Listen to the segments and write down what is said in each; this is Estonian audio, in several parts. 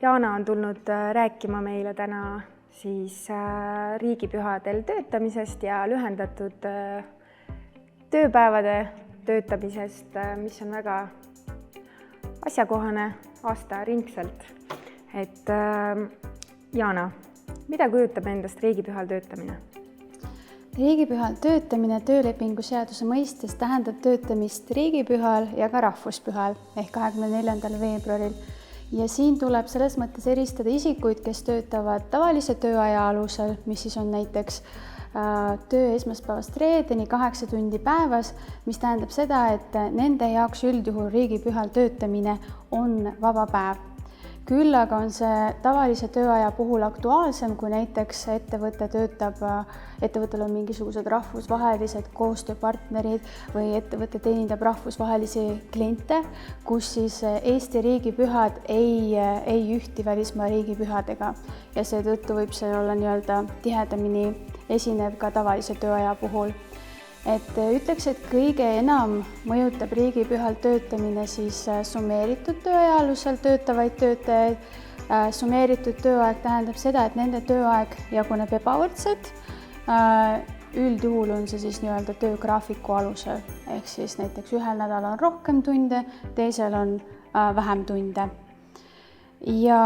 Jaana on tulnud rääkima meile täna siis riigipühadel töötamisest ja lühendatud tööpäevade töötamisest, mis on väga asjakohane aastaringselt. Et Jaana, mida kujutab endast riigipühal töötamine? Riigipühal töötamine töölepingu seaduse mõistes tähendab töötamist riigipühal ja ka rahvuspühal ehk 24. veebruaril. Ja siin tuleb selles mõttes eristada isikuid, kes töötavad tavalise tööaja alusel, mis siis on näiteks töö esmaspäevast reedeni 8 tundi päevas, mis tähendab seda, et nende jaoks üldjuhul riigipühal töötamine on vaba päev. Küll aga on see tavalise tööaja puhul aktuaalsem, kui näiteks ettevõttel on mingisugused rahvusvahelised koostööpartnerid või ettevõte teenindab rahvusvahelisi kliente, kus siis Eesti riigipühad ei ühti välismaa riigipühadega ja seetõttu võib see olla nii-öelda tihedamini esinev ka tavalise tööaja puhul. Et ütleks, et kõige enam mõjutab riigipühal töötamine siis summeeritud tööaja alusel töötavaid töötajaid. Summeeritud tööaeg tähendab seda, et nende tööaeg jaguneb ebavõrdselt. Üldjuhul on see siis nii-öelda töögraafiku alusel, ehk siis näiteks ühel nädalal on rohkem tunde, teisel on vähem tunde. Ja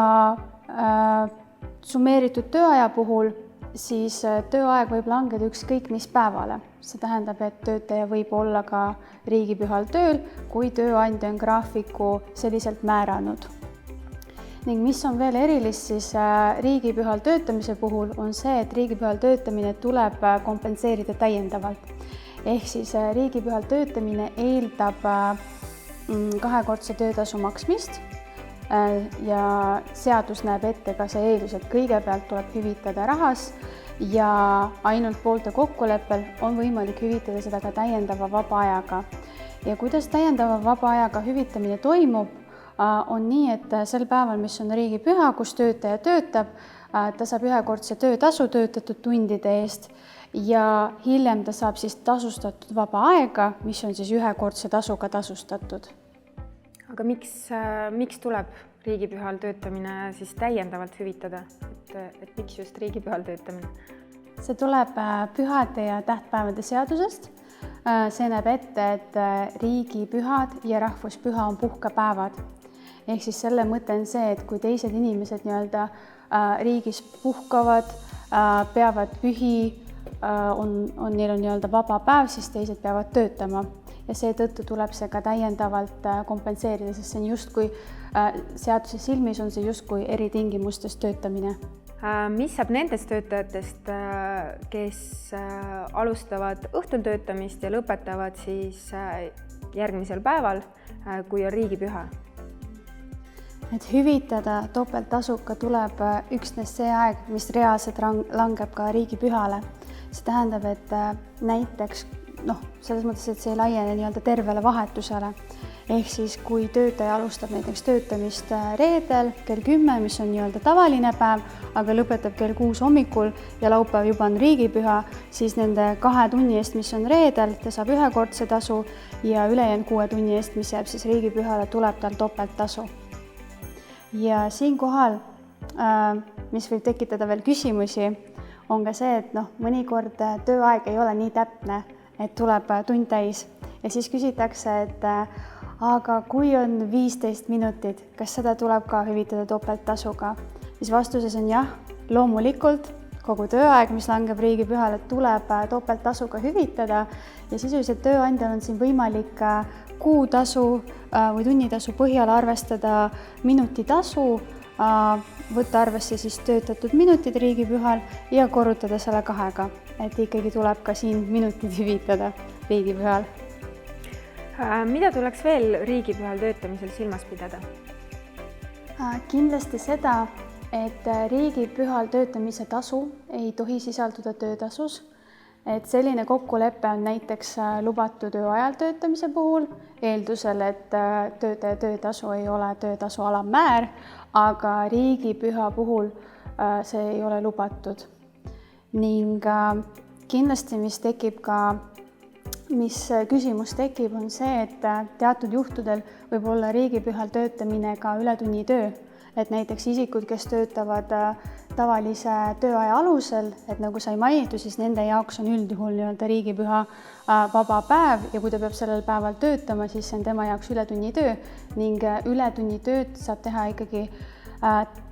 summeeritud tööaja puhul siis tööaeg võib langeda ükskõik mis päevale. See tähendab, et töötaja võib olla ka riigipühal tööl, kui tööandja on graafiku selliselt määranud. Ning mis on veel erilist siis riigipühal töötamise puhul on see, et riigipühal töötamine tuleb kompenseerida täiendavalt. Ehk siis riigipühal töötamine eeldab 2-kordse töötasu maksmist ja seadus näeb ette ka see eeldus, et kõigepealt tuleb hüvitada rahas ja ainult poolte kokkuleppel on võimalik hüvitada seda ka täiendava vaba ajaga. Ja kuidas täiendava vaba ajaga hüvitamine toimub, on nii, et sel päeval, mis on riigipüha, kus töötaja töötab, ta saab 1-kordse töötasu töötatud tundide eest ja hiljem ta saab siis tasustatud vaba aega, mis on siis 1-kordse tasuga tasustatud. Aga miks tuleb riigipühal töötamine siis täiendavalt hüvitada? Et miks just riigipühal töötamine? See tuleb pühade ja tähtpäevade seadusest. See näeb ette, et riigipühad ja rahvuspüha on puhkepäevad. Ehk siis selle mõte on see, et kui teised inimesed nii-öelda riigis puhkavad, peavad pühi, neil on nii-öelda vaba päev, siis teised peavad töötama. Ja seetõttu tuleb see ka täiendavalt kompenseerida, sest see on justkui seaduse silmis on see justkui eritingimustes töötamine. Mis saab nendest töötajatest, kes alustavad õhtul töötamist ja lõpetavad siis järgmisel päeval, kui on riigipüha? Et hüvitada topelttasuka tuleb üksnes see aeg, mis reaalselt langeb ka riigipühale. See tähendab, et näiteks selles mõttes, et see ei laiene nii-öelda tervele vahetusele. Ehk siis, kui töötaja alustab näiteks töötamist reedel kell 10, mis on nii-öelda tavaline päev, aga lõpetab kell 6 hommikul ja laupäev juba on riigipüha, siis nende 2 tunni eest, mis on reedel, ta saab 1-kordse tasu ja ülejäänud 6 tunni eest, mis jääb siis riigipühale, tuleb tal topelttasu. Ja siinkohal, mis võib tekitada veel küsimusi, on ka see, et mõnikord tööaeg ei ole nii täpne, et tuleb tund täis ja siis küsitakse, et aga kui on 15 minutit, kas seda tuleb ka hüvitada topelttasuga? Siis vastuses on jah, loomulikult kogu tööaeg, mis langeb riigipühale, tuleb topelttasuga hüvitada ja sisuliselt tööandjal on siin võimalik kuutasu või tunnitasu põhjal arvestada minutitasu, võtta arvesse siis töötatud minutid riigipühal ja korrutada selle 2-ga, et ikkagi tuleb ka siin minutid hüvitada riigipühal. Mida tuleks veel riigipühal töötamisel silmas pidada? Kindlasti seda, et riigipühal töötamise tasu ei tohi sisalduda töötasus. Et selline kokkulepe on näiteks lubatud ööajal töötamise puhul, eeldusel, et töötaja töötasu ei ole töötasu alammäär, aga riigipüha puhul see ei ole lubatud. Ning kindlasti, mis küsimus tekib, on see, et teatud juhtudel võib olla riigipühal töötamine ka ületunnitöö. et näiteks isikud, kes töötavad tavalise tööaja alusel, et nagu sai mainitud, siis nende jaoks on üldjuhul nii-öelda riigipüha vaba päev ja kui ta peab sellel päeval töötama, siis see on tema jaoks ületunnitöö ning ületunnitööd saab teha ikkagi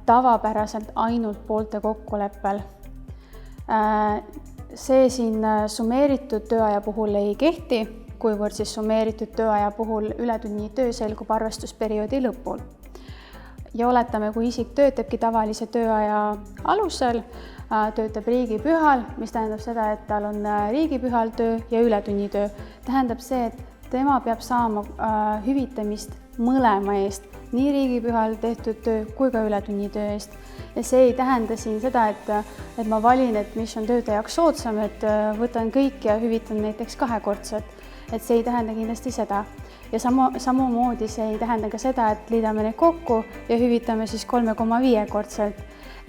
tavapäraselt ainult poolte kokkuleppel. See siin summeeritud tööaja puhul ei kehti, kuivõrd siis summeeritud tööaja puhul ületunnitöö selgub arvestusperioodi lõpul. Ja oletame, kui isik töötabki tavalise tööaja alusel, töötab riigipühal, mis tähendab seda, et tal on riigipühal töö ja ületunnitöö. Tähendab see, et tema peab saama hüvitamist mõlema eest, nii riigipühal tehtud töö kui ka ületunnitöö eest. Ja see ei tähenda siin seda, et ma valin, et mis on töötaja jaoks soodsam, et võtan kõik ja hüvitan näiteks 2-kordselt. Et see ei tähenda kindlasti seda. Ja samamoodi see ei tähenda ka seda, et liidame need kokku ja hüvitame siis 3,5-kordselt.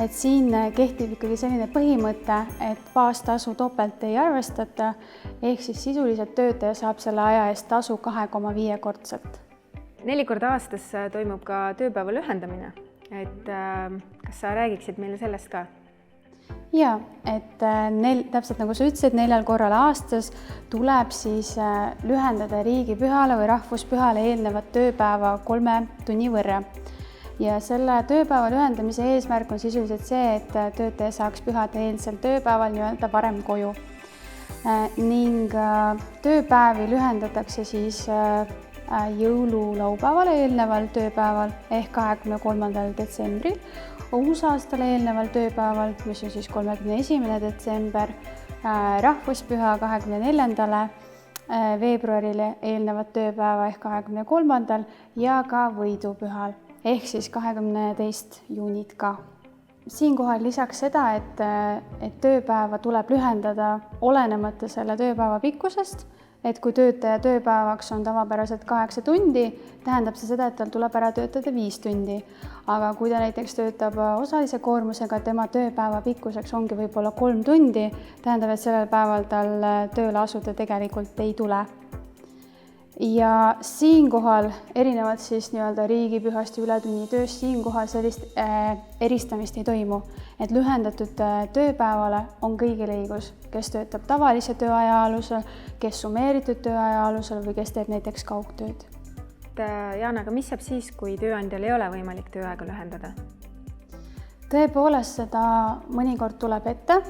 Et siin kehtib ikkagi selline põhimõte, et baastasu topelt ei arvestata, ehk siis sisuliselt töötaja saab selle aja eest tasu 2,5-kordselt. 4 korda aastas toimub ka tööpäeva lühendamine. Et kas sa räägiksid meile sellest ka? Ja, et täpselt nagu sa ütlesid, 4 korral aastas tuleb siis lühendada riigipühale või rahvuspühale eelnevat tööpäeva 3 tunni võrra. Ja selle tööpäeva lühendamise eesmärk on sisuliselt see, et töötaja saaks pühade eelsel tööpäeval nii-öelda varem koju. Ning tööpäevi lühendatakse siis jõululaupäevale eelneval tööpäeval ehk 23. detsembril, uusaastale eelneval tööpäeval, mis on siis 31. detsember, rahvuspüha 24. veebruarile eelnevat tööpäeva ehk 23. ja ka võidupühal ehk siis 22. juunit ka. Siinkohal lisaks seda, et tööpäeva tuleb lühendada olenemata selle tööpäeva pikkusest, et kui töötaja tööpäevaks on tavapäraselt 8 tundi, tähendab see seda, et tal tuleb ära töötada 5 tundi. Aga kui ta näiteks töötab osalise koormusega, tema tööpäeva pikkuseks ongi võib-olla 3 tundi, tähendab, et sellel päeval tal tööle asuda tegelikult ei tule. Ja siinkohal erinevalt siis nii-öelda riigipühast ja ületunnitööst, siinkohal sellist eristamist ei toimu. Et lühendatud tööpäevale on kõigil õigus, kes töötab tavalise tööaja alusel, kes summeeritud tööaja alusel või kes teeb näiteks kaugtööd. Jaan, aga mis saab siis, kui tööandjal ei ole võimalik tööaega lühendada? Tõepoolest seda mõnikord tuleb ette,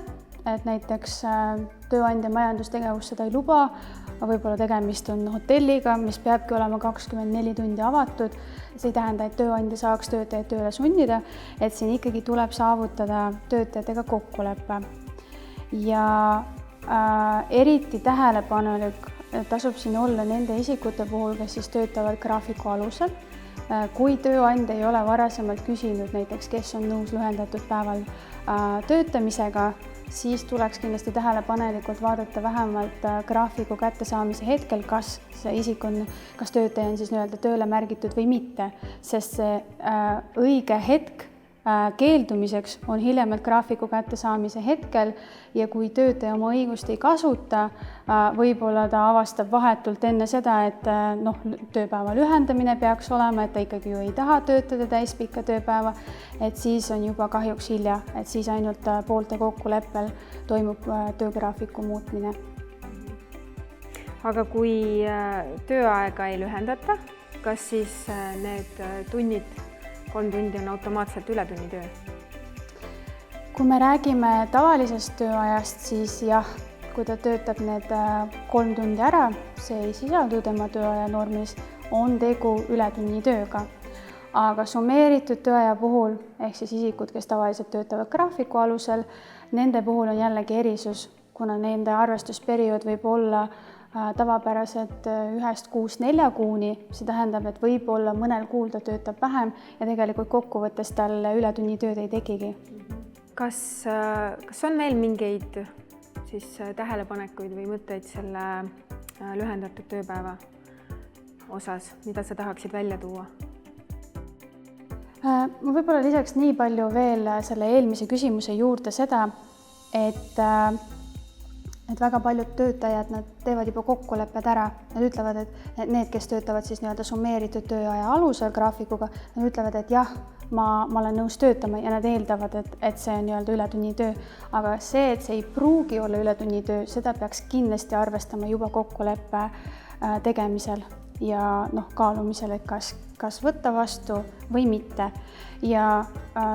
et näiteks tööandja majandustegevus seda ei luba, võib-olla tegemist on hotelliga, mis peabki olema 24 tundi avatud. See ei tähenda, et tööandja saaks töötajad tööle sundida, et siin ikkagi tuleb saavutada töötajatega kokkulepe. Ja eriti tähelepanelik tasub siin olla nende isikute puhul, kes siis töötavad graafiku alusel. Kui tööandja ei ole varasemalt küsinud näiteks, kes on nõus lühendatud päeval töötamisega, siis tuleks kindlasti tähelepanelikult vaadata vähemalt graafiku kättesaamise hetkel, kas see isik on, kas töötaja on siis nii-öelda tööle märgitud või mitte, sest see õige hetk keeldumiseks on hiljemalt graafiku kättesaamise hetkel ja kui töötaja oma õigust ei kasuta, võib-olla ta avastab vahetult enne seda, et tööpäeva lühendamine peaks olema, et ta ikkagi ju ei taha töötada täispikka tööpäeva, et siis on juba kahjuks hilja, et siis ainult poolte kokkuleppel toimub töögraafiku muutmine. Aga kui tööaega ei lühendata, kas siis need tunnid 3 tundi on automaatselt ületunnitöö? Kui me räägime tavalisest tööajast, siis jah, kui ta töötab need 3 tundi ära, see ei sisaldu tema tööaja normis, on tegu ületunnitööga. Aga summeeritud tööaja puhul, ehk siis isikud, kes tavaliselt töötavad graafiku alusel, nende puhul on jällegi erisus, kuna nende arvestusperiood võib olla tavapäraselt 1 kuust 4 kuuni, see tähendab, et võib-olla mõnel kuul ta töötab vähem ja tegelikult kokkuvõttes tal ületunnitööd ei tekigi. Kas on veel mingeid siis tähelepanekuid või mõtteid selle lühendatud tööpäeva osas, mida sa tahaksid välja tuua? Ma võib-olla lisaks nii palju veel selle eelmise küsimuse juurde seda, et väga paljud töötajad, nad teevad juba kokkulepped ära. Nad ütlevad, et need, kes töötavad siis nii-öelda summeeritud tööaja alusel graafikuga, nad ütlevad, et jah, ma olen nõus töötama ja nad eeldavad, et see on nii-öelda ületunnitöö. Aga see, et see ei pruugi olla ületunnitöö, seda peaks kindlasti arvestama juba kokkuleppe tegemisel ja kaalumisel, et kas võtta vastu või mitte. Ja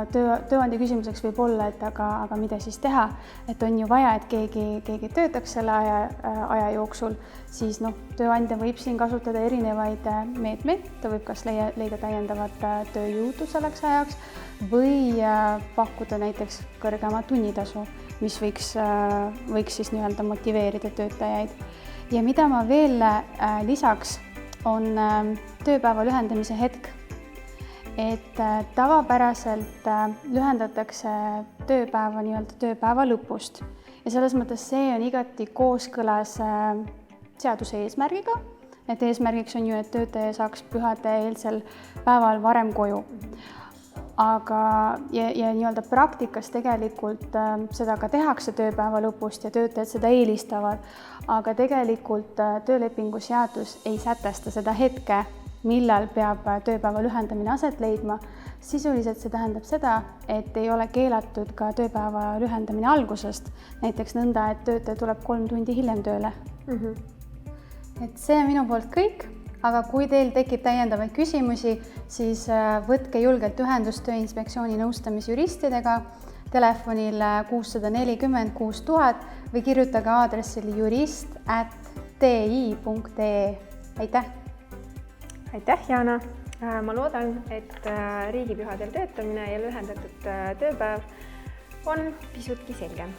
tööandja küsimuseks võib olla, et aga mida siis teha, et on ju vaja, et keegi töötaks selle aja jooksul, siis tööandja võib siin kasutada erinevaid meetmeid, ta võib kas leida täiendavat tööjõudu selleks ajaks või pakkuda näiteks kõrgemat tunnitasu, mis võiks siis nii-öelda motiveerida töötajaid. Ja mida ma veel lisaks, on tööpäeva lühendamise hetk. Et tavapäraselt lühendatakse tööpäeva nii-öelda tööpäeva lõpust ja selles mõttes see on igati kooskõlas seaduse eesmärgiga, et eesmärgiks on ju, et töötaja saaks pühade eelsel päeval varem koju. Aga ja nii-öelda praktikas tegelikult seda ka tehakse tööpäeva lõpust ja töötajad seda eelistavad, aga tegelikult töölepingu seadus ei sätesta seda hetke, millal peab tööpäeva lühendamine aset leidma. Sisuliselt see tähendab seda, et ei ole keelatud ka tööpäeva lühendamine algusest, näiteks nõnda, et töötaja tuleb 3 tundi hiljem tööle. Et see on minu poolt kõik. Aga kui teil tekib täiendavaid küsimusi, siis võtke julgelt ühendust Tööinspektsiooni nõustamisjuristidega telefonil 640 6000 või kirjutage aadressil jurist@ti.ee. Aitäh! Aitäh, Jana! Ma loodan, et riigipühadel töötamine ja lühendatud tööpäev on pisutki selgem.